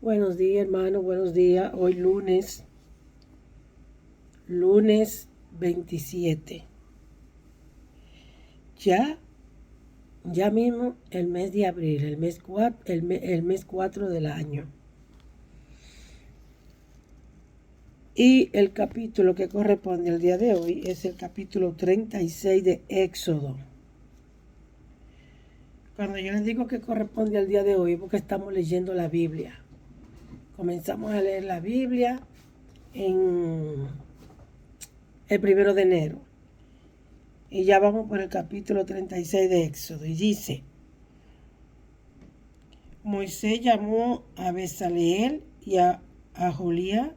Buenos días, hermano, buenos días. Hoy lunes 27. Ya mismo el mes de abril, el mes 4 del año. Y el capítulo que corresponde al día de hoy es el capítulo 36 de Éxodo. Cuando yo les digo que corresponde al día de hoy, es porque estamos leyendo la Biblia. Comenzamos a leer la Biblia en el 1 de enero. Y ya vamos por el capítulo 36 de Éxodo. Y dice: Moisés llamó a Bezaleel y a Jolía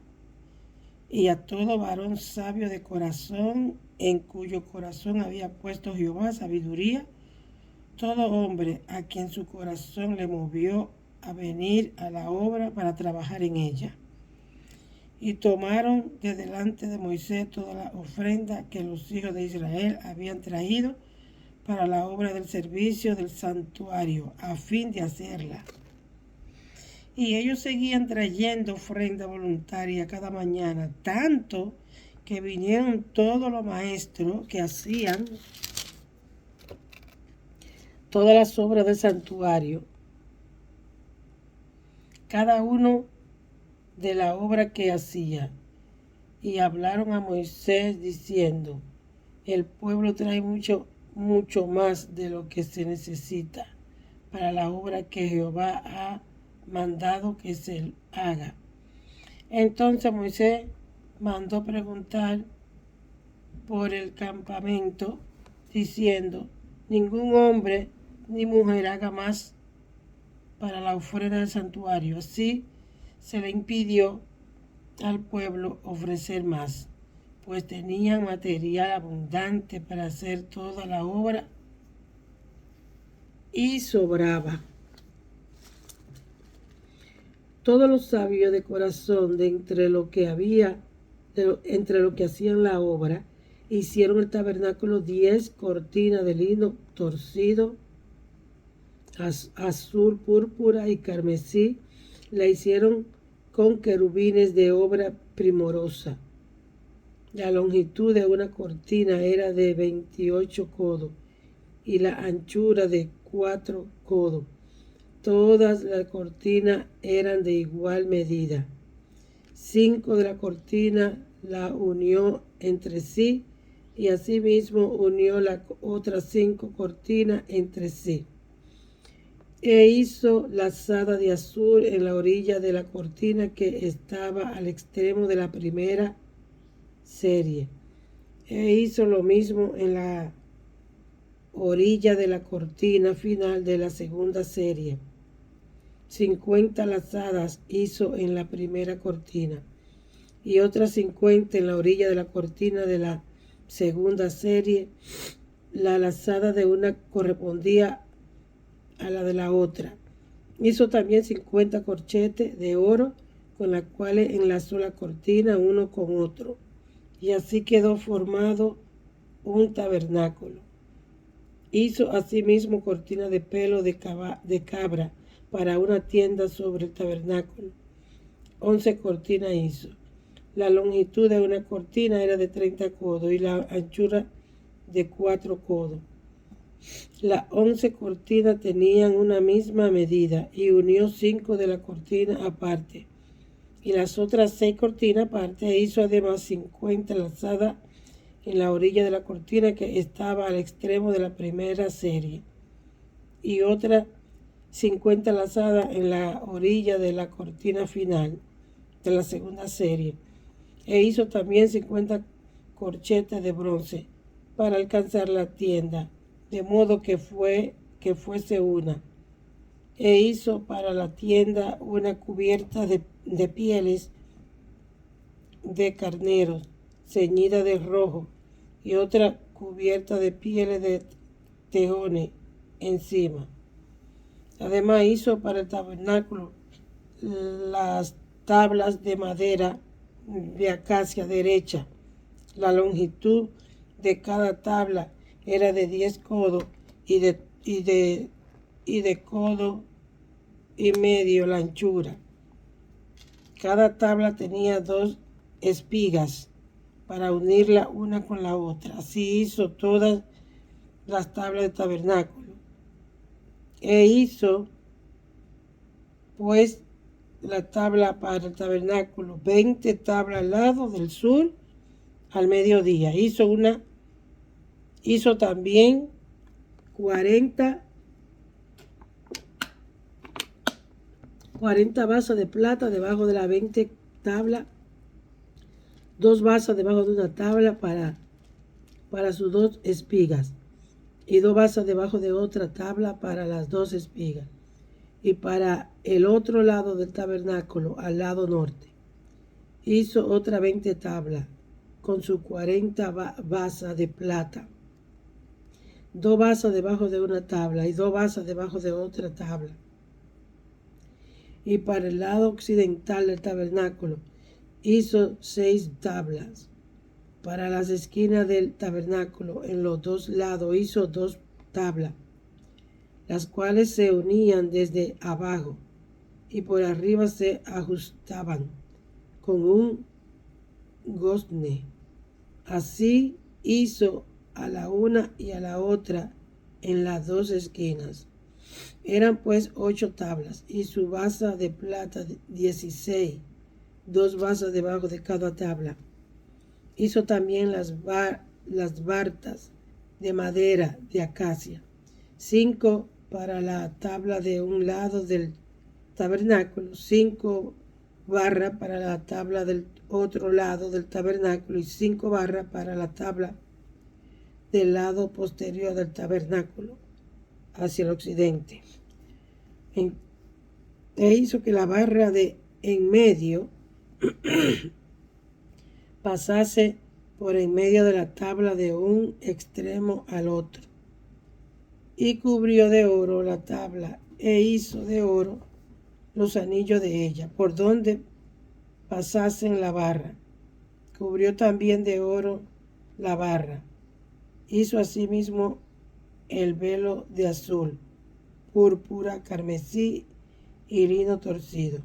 y a todo varón sabio de corazón, en cuyo corazón había puesto Jehová sabiduría, todo hombre a quien su corazón le movió a venir a la obra para trabajar en ella. Y tomaron de delante de Moisés toda la ofrenda que los hijos de Israel habían traído para la obra del servicio del santuario, a fin de hacerla. Y ellos seguían trayendo ofrenda voluntaria cada mañana, tanto que vinieron todos los maestros que hacían todas las obras del santuario, cada uno de la obra que hacía, y hablaron a Moisés diciendo: el pueblo trae mucho más de lo que se necesita para la obra que Jehová ha mandado que se haga. Entonces Moisés mandó preguntar por el campamento, diciendo: ningún hombre ni mujer haga más para la ofrenda del santuario. Así se le impidió al pueblo ofrecer más, pues tenían material abundante para hacer toda la obra y sobraba. Todos los sabios de corazón de entre lo que hacían la obra, hicieron el tabernáculo 10 cortinas de lino torcido, azul, púrpura y carmesí. La hicieron con querubines de obra primorosa. La longitud de una cortina era de 28 codos y la anchura de 4 codos. Todas las cortinas eran de igual medida. 5 de la cortina la unió entre sí, y asimismo unió las otras 5 cortinas entre sí. E hizo lazada de azul en la orilla de la cortina que estaba al extremo de la primera serie. E hizo lo mismo en la orilla de la cortina final de la segunda serie. 50 lazadas hizo en la primera cortina, y otras 50 en la orilla de la cortina de la segunda serie. La lazada de una correspondía a la de la otra. Hizo también 50 corchetes de oro, con las cuales enlazó la cortina uno con otro, y así quedó formado un tabernáculo. Hizo asimismo cortina de pelo de cabra para una tienda sobre el tabernáculo. 11 cortinas hizo. La longitud de una cortina era de 30 codos y la anchura de 4 codos. Las 11 cortinas tenían una misma medida, y unió 5 de la cortina aparte, y las otras 6 cortinas aparte. E hizo además 50 lazadas en la orilla de la cortina que estaba al extremo de la primera serie, y otras 50 lazadas en la orilla de la cortina final de la segunda serie. E hizo también 50 corchetes de bronce para alcanzar la tienda, de modo que fuese una. E hizo para la tienda una cubierta de pieles de carneros, ceñida de rojo, y otra cubierta de pieles de tejones encima. Además hizo para el tabernáculo las tablas de madera de acacia derecha. La longitud de cada tabla era de 10 codos y de codo y medio la anchura. Cada tabla tenía 2 espigas para unirla una con la otra. Así hizo todas las tablas del tabernáculo. E hizo pues la tabla para el tabernáculo, 20 tablas al lado del sur al mediodía. Hizo también 40 vasos de plata debajo de las 20 tablas, 2 vasos debajo de una tabla para sus 2 espigas, y 2 vasos debajo de otra tabla para las 2 espigas. Y para el otro lado del tabernáculo, al lado norte, hizo otra 20 tablas con sus 40 vasas de plata, 2 vasos debajo de una tabla y 2 vasos debajo de otra tabla. Y para el lado occidental del tabernáculo hizo 6 tablas. Para las esquinas del tabernáculo en los 2 lados hizo 2 tablas, las cuales se unían desde abajo y por arriba se ajustaban con un gozne. Así hizo a la una y a la otra en las 2 esquinas. Eran pues 8 tablas, y su basa de plata 16, 2 basas debajo de cada tabla. Hizo también las bartas de madera de acacia, 5 para la tabla de un lado del tabernáculo, 5 barras para la tabla del otro lado del tabernáculo y 5 barras para la tabla del lado posterior del tabernáculo hacia el occidente. E hizo que la barra de en medio pasase por en medio de la tabla de un extremo al otro, y cubrió de oro la tabla, e hizo de oro los anillos de ella, por donde pasasen la barra. Cubrió también de oro la barra. Hizo asimismo el velo de azul, púrpura, carmesí y lino torcido.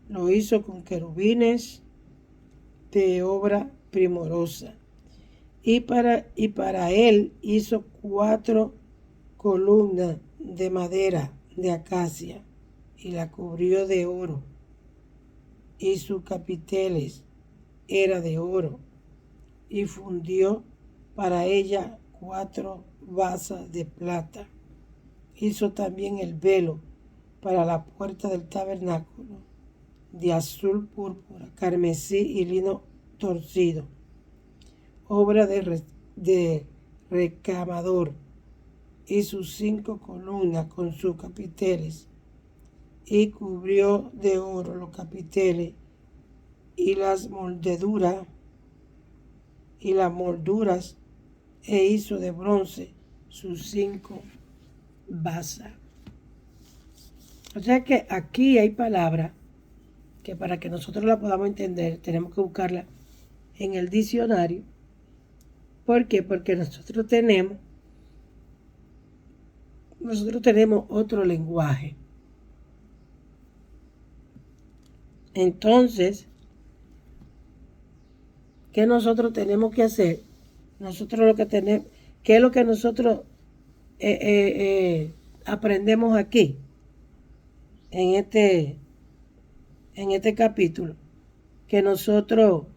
Lo hizo con querubines de obra primorosa. Y para él hizo 4 columnas de madera de acacia, y la cubrió de oro, y sus capiteles era de oro, y fundió para ella 4 basas de plata. Hizo también el velo para la puerta del tabernáculo, de azul, púrpura, carmesí y lino torcido, obra de recamador, y sus 5 columnas con sus capiteles, y cubrió de oro los capiteles y las molduras, e hizo de bronce sus 5 basas. O sea que aquí hay palabras que para que nosotros la podamos entender tenemos que buscarla en el diccionario. ¿Por qué? Porque nosotros tenemos otro lenguaje. Entonces, ¿qué nosotros tenemos que hacer? ¿Qué es lo que nosotros aprendemos aquí, en este capítulo? Que nosotros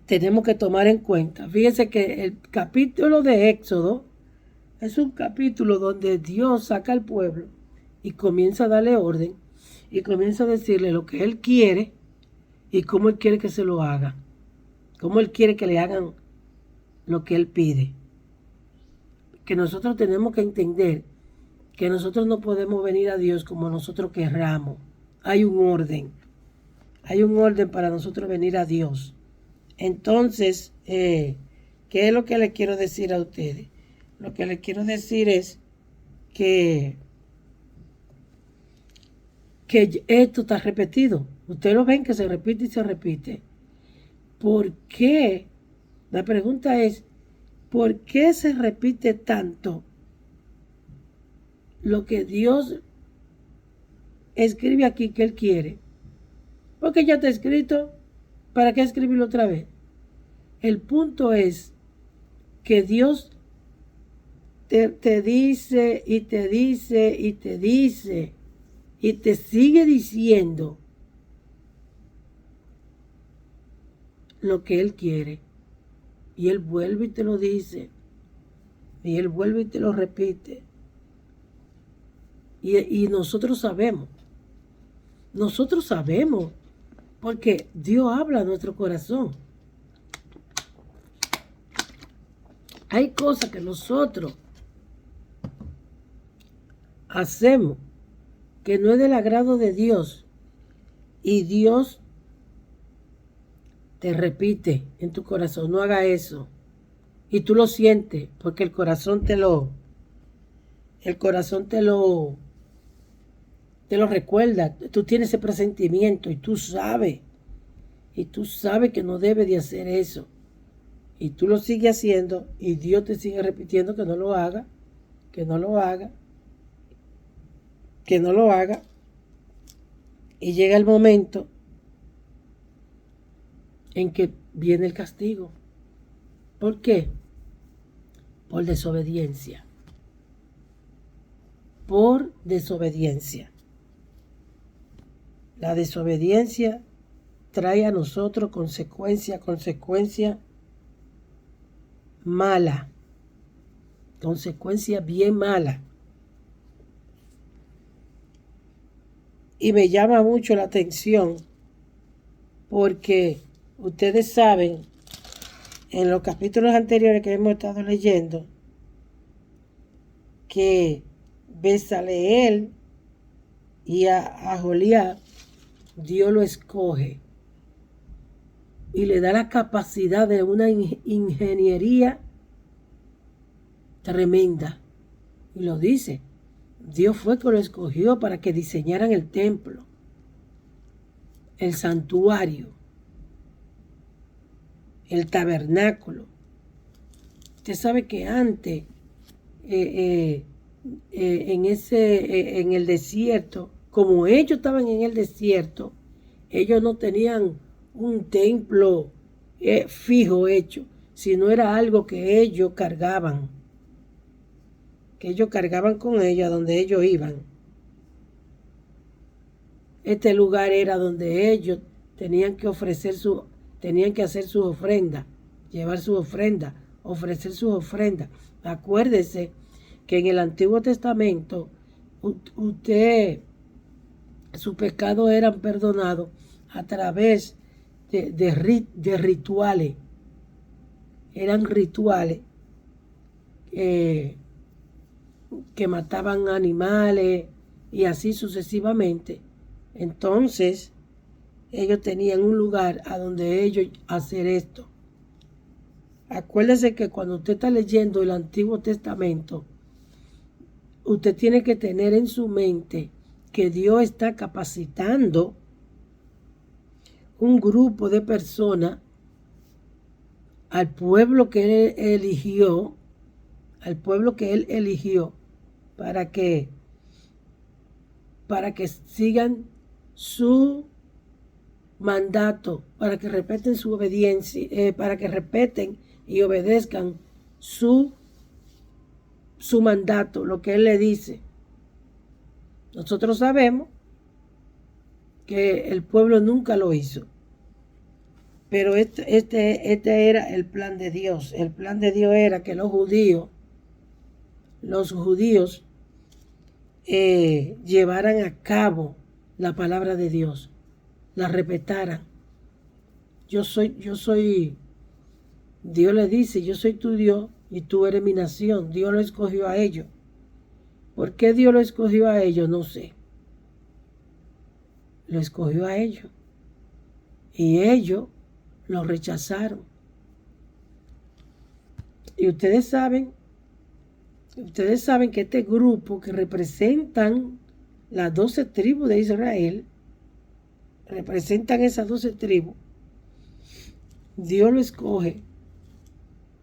tenemos que tomar en cuenta. Fíjense que el capítulo de Éxodo es un capítulo donde Dios saca al pueblo y comienza a darle orden y comienza a decirle lo que Él quiere y cómo Él quiere que se lo haga, cómo Él quiere que le hagan lo que Él pide. Que nosotros tenemos que entender que nosotros no podemos venir a Dios como nosotros querramos. Hay un orden para nosotros venir a Dios. Entonces, ¿qué es lo que les quiero decir a ustedes? Lo que les quiero decir es que esto está repetido. Ustedes lo ven que se repite y se repite. ¿Por qué? La pregunta es, ¿por qué se repite tanto lo que Dios escribe aquí que Él quiere. Porque ya está escrito, ¿para qué escribirlo otra vez? El punto es que Dios te dice y te dice y te dice y te sigue diciendo lo que Él quiere. Y Él vuelve y te lo dice. Y Él vuelve y te lo repite. Y nosotros sabemos. Nosotros sabemos. Porque Dios habla a nuestro corazón. Hay cosas que nosotros hacemos que no es del agrado de Dios. Y Dios te repite en tu corazón, no haga eso. Y tú lo sientes, porque el corazón te lo recuerda. Tú tienes ese presentimiento y tú sabes que no debes de hacer eso. Y tú lo sigues haciendo y Dios te sigue repitiendo que no lo haga, que no lo haga, que no lo haga. Y llega el momento en que viene el castigo. ¿Por qué? Por desobediencia. Por desobediencia. La desobediencia trae a nosotros consecuencia mala. Consecuencia bien mala. Y me llama mucho la atención porque ustedes saben, en los capítulos anteriores que hemos estado leyendo, que Bezaleel y a Aholiab, Dios lo escoge y le da la capacidad de una ingeniería tremenda. Y lo dice, Dios fue que lo escogió para que diseñaran el templo, el santuario, el tabernáculo. Usted sabe que antes, en el desierto, como ellos estaban en el desierto, ellos no tenían un templo fijo hecho, sino era algo que ellos cargaban con ellos a donde ellos iban. Este lugar era donde ellos tenían que hacer sus ofrendas, llevar sus ofrendas, ofrecer sus ofrendas. Acuérdese que en el Antiguo Testamento sus pecados eran perdonados a través de rituales. Eran rituales que mataban animales y así sucesivamente. Entonces, ellos tenían un lugar a donde ellos hacer esto. Acuérdese que cuando usted está leyendo el Antiguo Testamento, usted tiene que tener en su mente que Dios está capacitando un grupo de personas al pueblo que Él eligió, para que sigan su mandato, para que respeten su obediencia, para que respeten y obedezcan su mandato, lo que Él le dice. Nosotros sabemos que el pueblo nunca lo hizo, pero este era el plan de Dios. El plan de Dios era que los judíos llevaran a cabo la palabra de Dios, la respetaran. Dios le dice, yo soy tu Dios y tú eres mi nación. Dios lo escogió a ellos. ¿Por qué Dios lo escogió a ellos? No sé. Lo escogió a ellos. Y ellos lo rechazaron. Y ustedes saben que este grupo que representan las 12 tribus de Israel, representan esas 12 tribus, Dios lo escoge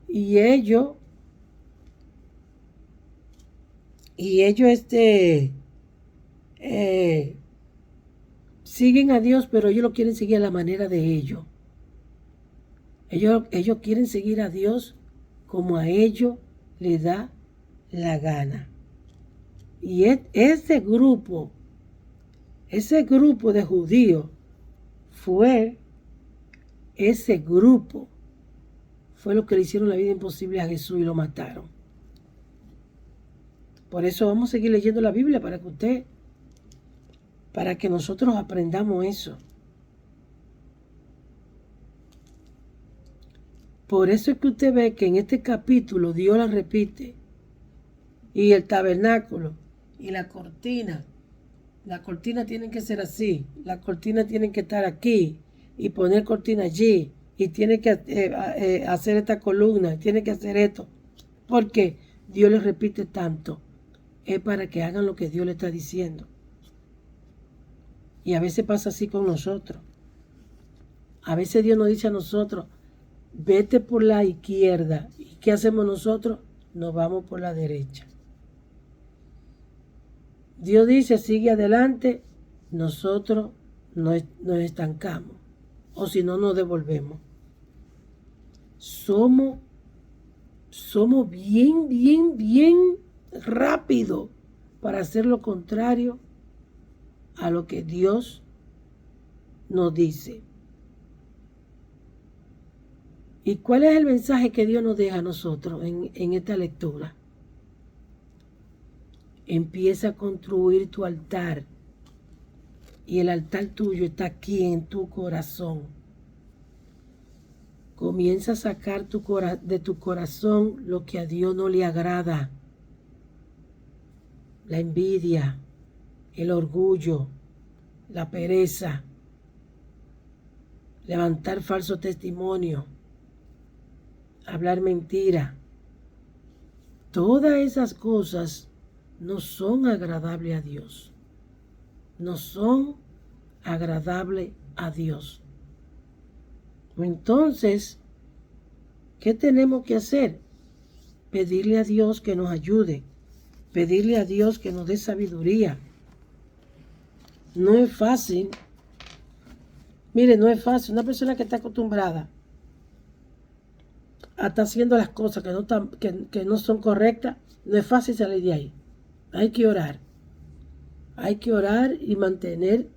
y ellos Y ellos siguen a Dios, pero ellos lo quieren seguir a la manera de ellos. Ellos quieren seguir a Dios como a ellos les da la gana. Y ese grupo de judíos ese grupo fue lo que le hicieron la vida imposible a Jesús y lo mataron. Por eso vamos a seguir leyendo la Biblia para que nosotros aprendamos eso. Por eso es que usted ve que en este capítulo Dios la repite. Y el tabernáculo y la cortina tienen que ser así. Las cortinas tienen que estar aquí y poner cortina allí. Y tiene que hacer esta columna, tiene que hacer esto. Porque Dios les repite tanto. Es para que hagan lo que Dios le está diciendo. Y a veces pasa así con nosotros. A veces Dios nos dice a nosotros, vete por la izquierda. ¿Y qué hacemos nosotros? Nos vamos por la derecha. Dios dice, sigue adelante. Nosotros nos estancamos. O si no, nos devolvemos. Somos bien rápido para hacer lo contrario a lo que Dios nos dice. ¿Y cuál es el mensaje que Dios nos deja a nosotros en esta lectura? Empieza a construir tu altar. Y el altar tuyo está aquí en tu corazón. Comienza a sacar de tu corazón lo que a Dios no le agrada. La envidia, el orgullo, la pereza, levantar falso testimonio, hablar mentira. Todas esas cosas no son agradables a Dios. No son agradables a Dios. Entonces, ¿qué tenemos que hacer? Pedirle a Dios que nos ayude. Pedirle a Dios que nos dé sabiduría. No es fácil. Mire, no es fácil. Una persona que está acostumbrada a estar haciendo las cosas que no son correctas, no es fácil salir de ahí. Hay que orar. Hay que orar y mantener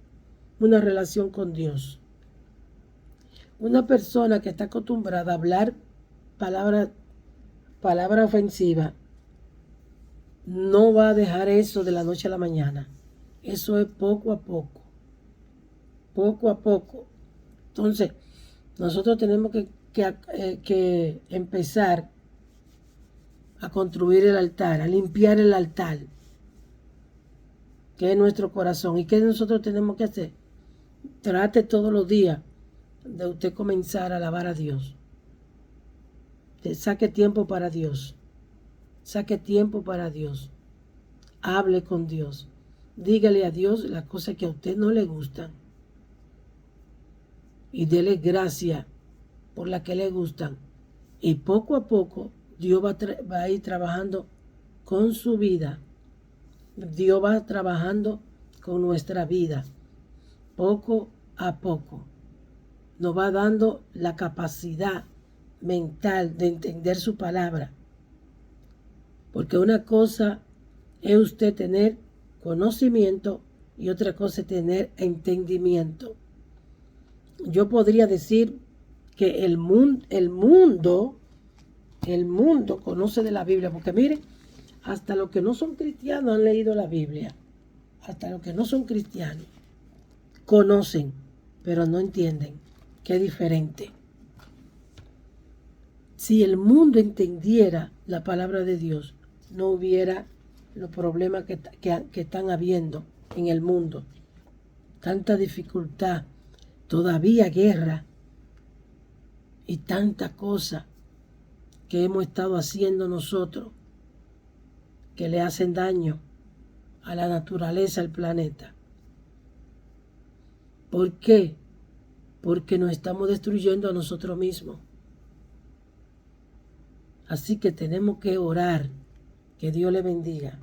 una relación con Dios. Una persona que está acostumbrada a hablar palabra ofensiva no va a dejar eso de la noche a la mañana. Eso es poco a poco. Poco a poco. Entonces, nosotros tenemos que empezar a construir el altar, a limpiar el altar, que es nuestro corazón. ¿Y qué nosotros tenemos que hacer? Trate todos los días de usted comenzar a alabar a Dios. Saque tiempo para Dios. Saque tiempo para Dios. Hable con Dios. Dígale a Dios las cosas que a usted no le gustan. Y dele gracias por las que le gustan. Y poco a poco Dios va a ir trabajando con su vida. Dios va trabajando con nuestra vida. Poco a poco. Nos va dando la capacidad mental de entender su palabra. Porque una cosa es usted tener conocimiento y otra cosa es tener entendimiento. Yo podría decir que el mundo conoce de la Biblia, porque miren, hasta los que no son cristianos han leído la Biblia. Hasta los que no son cristianos conocen, pero no entienden, que es diferente. Si el mundo entendiera la palabra de Dios, no hubiera los problemas que están habiendo en el mundo. Tanta dificultad, todavía guerra y tanta cosa que hemos estado haciendo nosotros que le hacen daño a la naturaleza, al planeta. ¿Por qué? Porque nos estamos destruyendo a nosotros mismos. Así que tenemos que orar. Que Dios le bendiga.